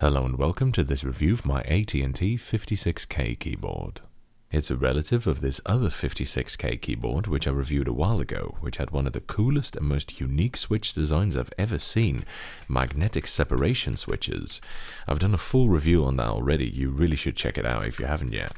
Hello and welcome to this review of my AT&T 56K keyboard. It's a relative of this other 56K keyboard which I reviewed a while ago, which had one of the coolest and most unique switch designs I've ever seen, magnetic separation switches. I've done a full review on that already, you really should check it out if you haven't yet.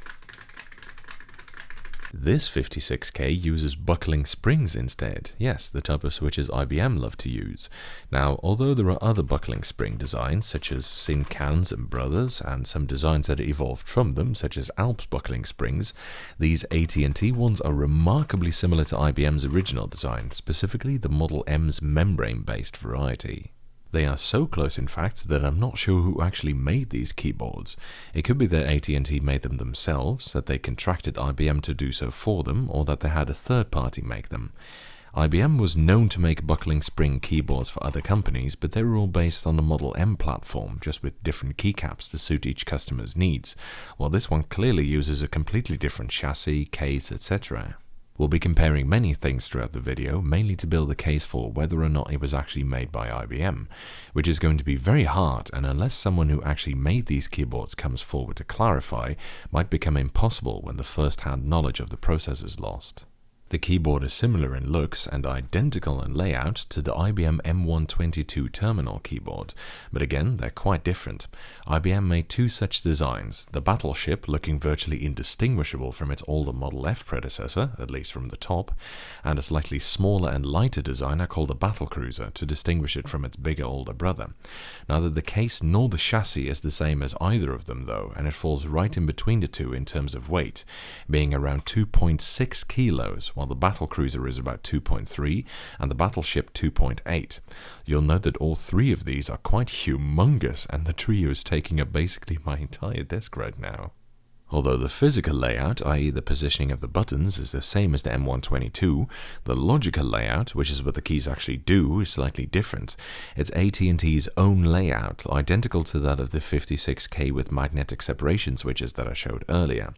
This 56K uses buckling springs instead, yes, the type of switches IBM love to use. Now, although there are other buckling spring designs such as Sincans and Brothers, and some designs that evolved from them such as Alps buckling springs, these AT&T ones are remarkably similar to IBM's original design, specifically the Model M's membrane-based variety. They are so close, in fact, that I'm not sure who actually made these keyboards. It could be that AT&T made them themselves, that they contracted IBM to do so for them, or that they had a third party make them. IBM was known to make buckling spring keyboards for other companies, but they were all based on the Model M platform, just with different keycaps to suit each customer's needs, while this one clearly uses a completely different chassis, case, etc. We'll be comparing many things throughout the video, mainly to build a case for whether or not it was actually made by IBM, which is going to be very hard, and unless someone who actually made these keyboards comes forward to clarify, might become impossible when the first-hand knowledge of the process is lost. The keyboard is similar in looks and identical in layout to the IBM M122 terminal keyboard, but again, they're quite different. IBM made two such designs, the Battleship looking virtually indistinguishable from its older Model F predecessor, at least from the top, and a slightly smaller and lighter design I call the Battlecruiser to distinguish it from its bigger older brother. Neither the case nor the chassis is the same as either of them though, and it falls right in between the two in terms of weight, being around 2.6 kilos, while the Battlecruiser is about 2.3 and the Battleship 2.8. You'll note that all three of these are quite humongous, and the trio is taking up basically my entire desk right now. Although the physical layout, i.e. the positioning of the buttons, is the same as the M122, the logical layout, which is what the keys actually do, is slightly different. It's AT&T's own layout, identical to that of the 56K with magnetic separation switches that I showed earlier.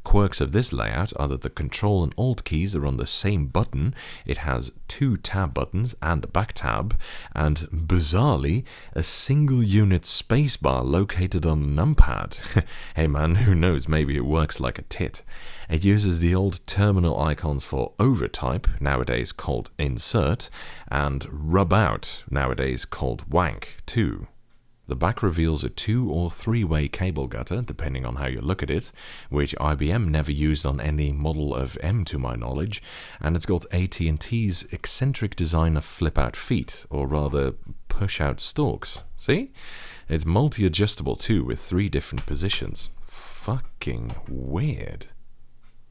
Quirks of this layout are that the Control and Alt keys are on the same button, it has two tab buttons and a back tab, and bizarrely, a single unit spacebar located on a numpad. Hey man, who knows, maybe it works like a tit. It uses the old terminal icons for overtype, nowadays called insert, and rub out, nowadays called wank, too. The back reveals a 2- or 3-way cable gutter, depending on how you look at it, which IBM never used on any model of M to my knowledge, and it's got AT&T's eccentric design of flip-out feet, or rather push-out stalks. See? It's multi-adjustable too, with 3 different positions. Fucking weird.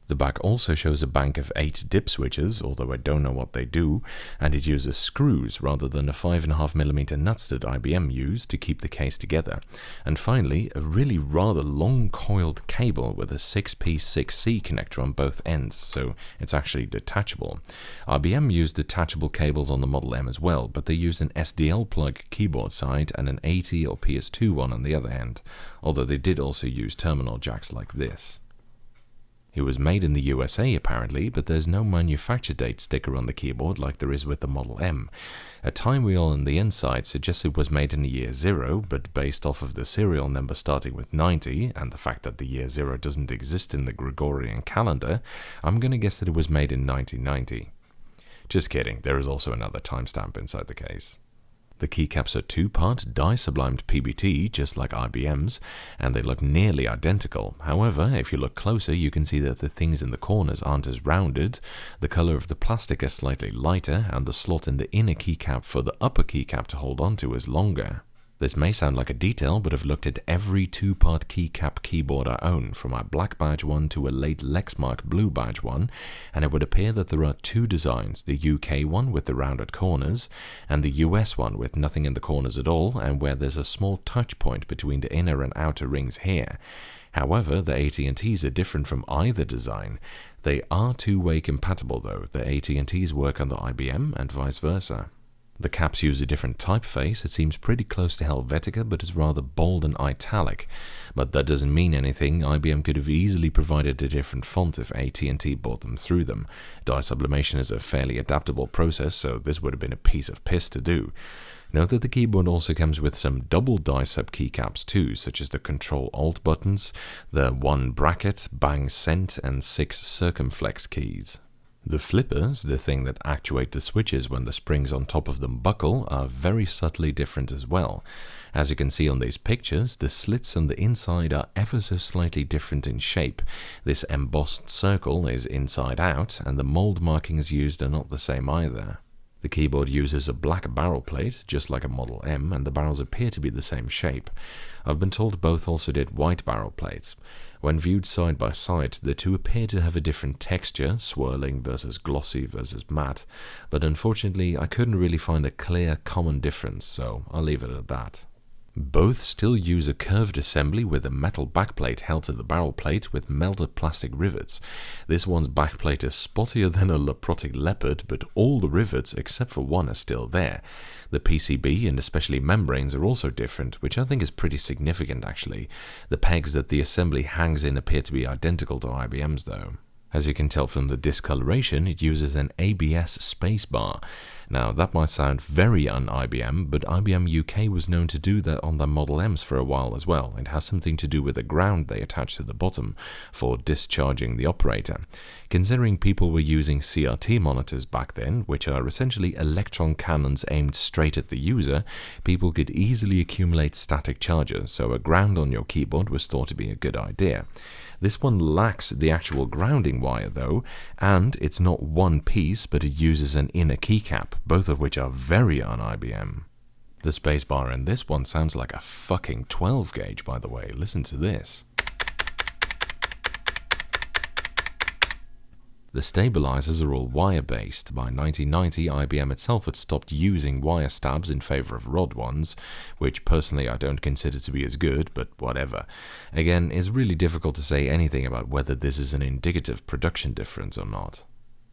The back also shows a bank of 8 dip switches, although I don't know what they do, and it uses screws rather than a 5.5mm nuts that IBM used to keep the case together. And finally, a really rather long coiled cable with a 6P 6C connector on both ends, so it's actually detachable. IBM used detachable cables on the Model M as well, but they used an SDL plug keyboard side and an AT or PS2 one on the other end, although they did also use terminal jacks like this. It was made in the USA apparently, but there's no manufacture date sticker on the keyboard like there is with the Model M. A time wheel on the inside suggests it was made in the year 0, but based off of the serial number starting with 90, and the fact that the year 0 doesn't exist in the Gregorian calendar, I'm gonna guess that it was made in 1990. Just kidding, there is also another timestamp inside the case. The keycaps are 2-part dye-sublimed PBT, just like IBM's, and they look nearly identical. However, if you look closer, you can see that the things in the corners aren't as rounded, the color of the plastic is slightly lighter, and the slot in the inner keycap for the upper keycap to hold onto is longer. This may sound like a detail, but I've looked at every 2-part keycap keyboard I own, from my black badge one to a late Lexmark blue badge one, and it would appear that there are 2 designs, the UK one with the rounded corners, and the US one with nothing in the corners at all, and where there's a small touch point between the inner and outer rings here. However, the AT&Ts are different from either design. They are 2-way compatible though, the AT&Ts work on the IBM and vice versa. The caps use a different typeface. It seems pretty close to Helvetica, but is rather bold and italic. But that doesn't mean anything. IBM could have easily provided a different font if AT&T bought them through them. Dye sublimation is a fairly adaptable process, so this would have been a piece of piss to do. Note that the keyboard also comes with some double die sub keycaps too, such as the Control-Alt buttons, the 1 bracket, bang cent, and 6 circumflex keys. The flippers, the thing that actuate the switches when the springs on top of them buckle, are very subtly different as well. As you can see on these pictures, the slits on the inside are ever so slightly different in shape. This embossed circle is inside out, and the mold markings used are not the same either. The keyboard uses a black barrel plate, just like a Model M, and the barrels appear to be the same shape. I've been told both also did white barrel plates. When viewed side by side, the two appear to have a different texture, swirling versus glossy versus matte, but unfortunately I couldn't really find a clear common difference, so I'll leave it at that. Both still use a curved assembly with a metal backplate held to the barrel plate with melted plastic rivets. This one's backplate is spottier than a leprotic leopard, but all the rivets except for one are still there. The PCB and especially membranes are also different, which I think is pretty significant actually. The pegs that the assembly hangs in appear to be identical to IBM's though. As you can tell from the discoloration, it uses an ABS Spacebar. Now, that might sound very un-IBM, but IBM UK was known to do that on their Model Ms for a while as well. It has something to do with the ground they attach to the bottom for discharging the operator. Considering people were using CRT monitors back then, which are essentially electron cannons aimed straight at the user, people could easily accumulate static charges, so a ground on your keyboard was thought to be a good idea. This one lacks the actual grounding wire though, and it's not one piece, but it uses an inner keycap, both of which are very un-IBM. The spacebar in this one sounds like a fucking 12 gauge, by the way. Listen to this. The stabilizers are all wire-based. By 1990, IBM itself had stopped using wire stabs in favor of rod ones, which personally I don't consider to be as good, but whatever. Again, it's really difficult to say anything about whether this is an indicative production difference or not.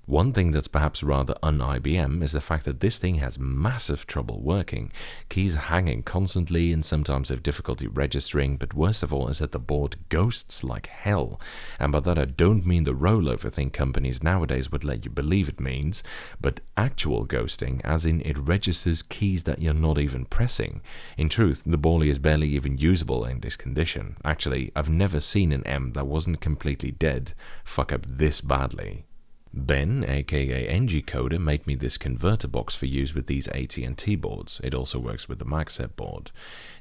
One thing that's perhaps rather un-IBM is the fact that this thing has massive trouble working. Keys hanging constantly and sometimes have difficulty registering, but worst of all is that the board ghosts like hell. And by that I don't mean the rollover thing companies nowadays would let you believe it means, but actual ghosting, as in it registers keys that you're not even pressing. In truth, the Bally is barely even usable in this condition. Actually, I've never seen an M that wasn't completely dead fuck up this badly. Ben, aka ngCoder, made me this converter box for use with these AT&T boards. It also works with the MagSet board.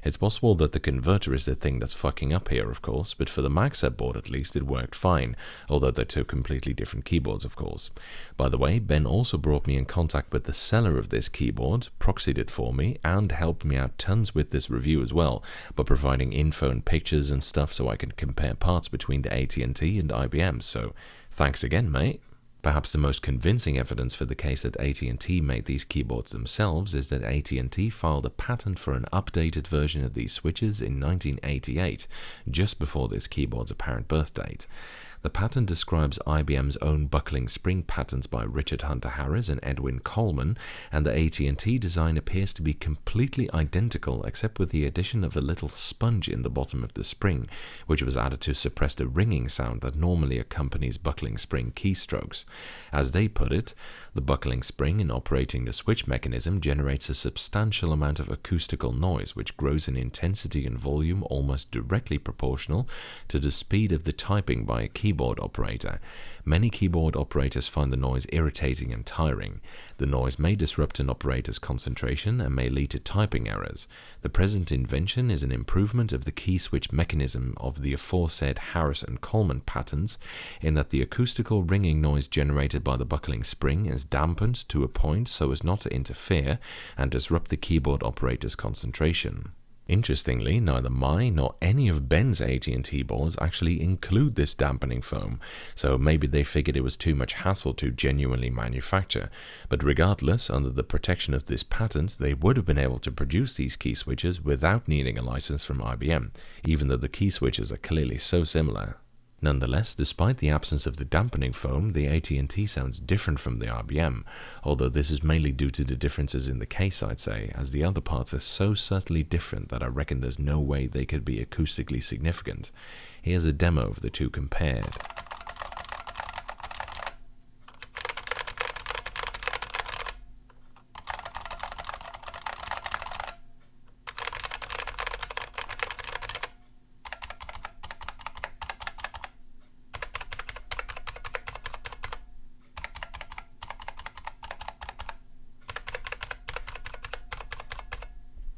It's possible that the converter is the thing that's fucking up here, of course, but for the MagSet board at least it worked fine, although they're two completely different keyboards, of course. By the way, Ben also brought me in contact with the seller of this keyboard, proxied it for me, and helped me out tons with this review as well, by providing info and pictures and stuff so I can compare parts between the AT&T and IBM, so thanks again, mate. Perhaps the most convincing evidence for the case that AT&T made these keyboards themselves is that AT&T filed a patent for an updated version of these switches in 1988, just before this keyboard's apparent birth date. The patent describes IBM's own buckling spring patents by Richard Hunter Harris and Edwin Coleman, and the AT&T design appears to be completely identical except with the addition of a little sponge in the bottom of the spring, which was added to suppress the ringing sound that normally accompanies buckling spring keystrokes. As they put it, the buckling spring in operating the switch mechanism generates a substantial amount of acoustical noise, which grows in intensity and volume almost directly proportional to the speed of the typing by a keyboard operator. Many keyboard operators find the noise irritating and tiring. The noise may disrupt an operator's concentration and may lead to typing errors. The present invention is an improvement of the key switch mechanism of the aforesaid Harris and Coleman patents, in that the acoustical ringing noise generated by the buckling spring is dampened to a point so as not to interfere and disrupt the keyboard operator's concentration. Interestingly, neither my nor any of Ben's AT&T boards actually include this dampening foam, so maybe they figured it was too much hassle to genuinely manufacture. But regardless, under the protection of this patent, they would have been able to produce these key switches without needing a license from IBM, even though the key switches are clearly so similar. Nonetheless, despite the absence of the dampening foam, the AT&T sounds different from the IBM, although this is mainly due to the differences in the case, I'd say, as the other parts are so subtly different that I reckon there's no way they could be acoustically significant. Here's a demo of the two compared.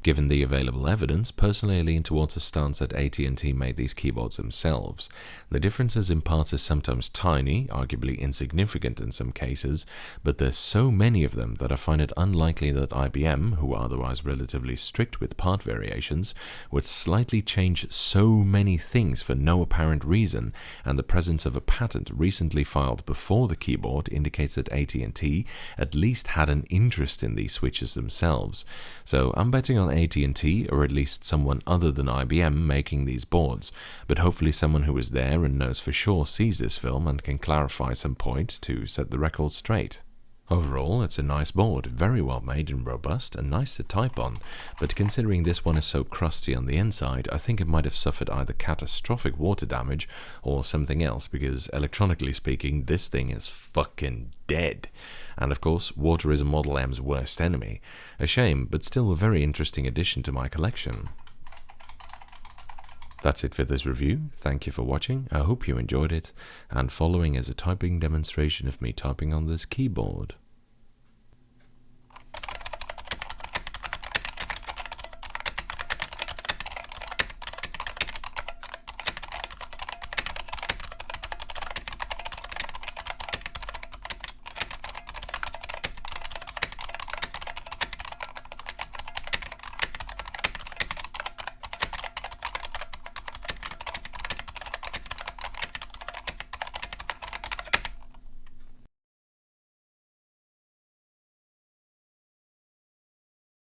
Given the available evidence, personally I lean towards a stance that AT&T made these keyboards themselves. The differences in parts are sometimes tiny, arguably insignificant in some cases, but there's so many of them that I find it unlikely that IBM, who are otherwise relatively strict with part variations, would slightly change so many things for no apparent reason, and the presence of a patent recently filed before the keyboard indicates that AT&T at least had an interest in these switches themselves. So I'm betting on AT&T, or at least someone other than IBM, making these boards, but hopefully someone who was there and knows for sure sees this film and can clarify some points to set the record straight. Overall, it's a nice board, very well made and robust, and nice to type on, but considering this one is so crusty on the inside, I think it might have suffered either catastrophic water damage or something else, because electronically speaking, this thing is fucking dead. And of course, water is a Model M's worst enemy. A shame, but still a very interesting addition to my collection. That's it for this review. Thank you for watching. I hope you enjoyed it, and following is a typing demonstration of me typing on this keyboard.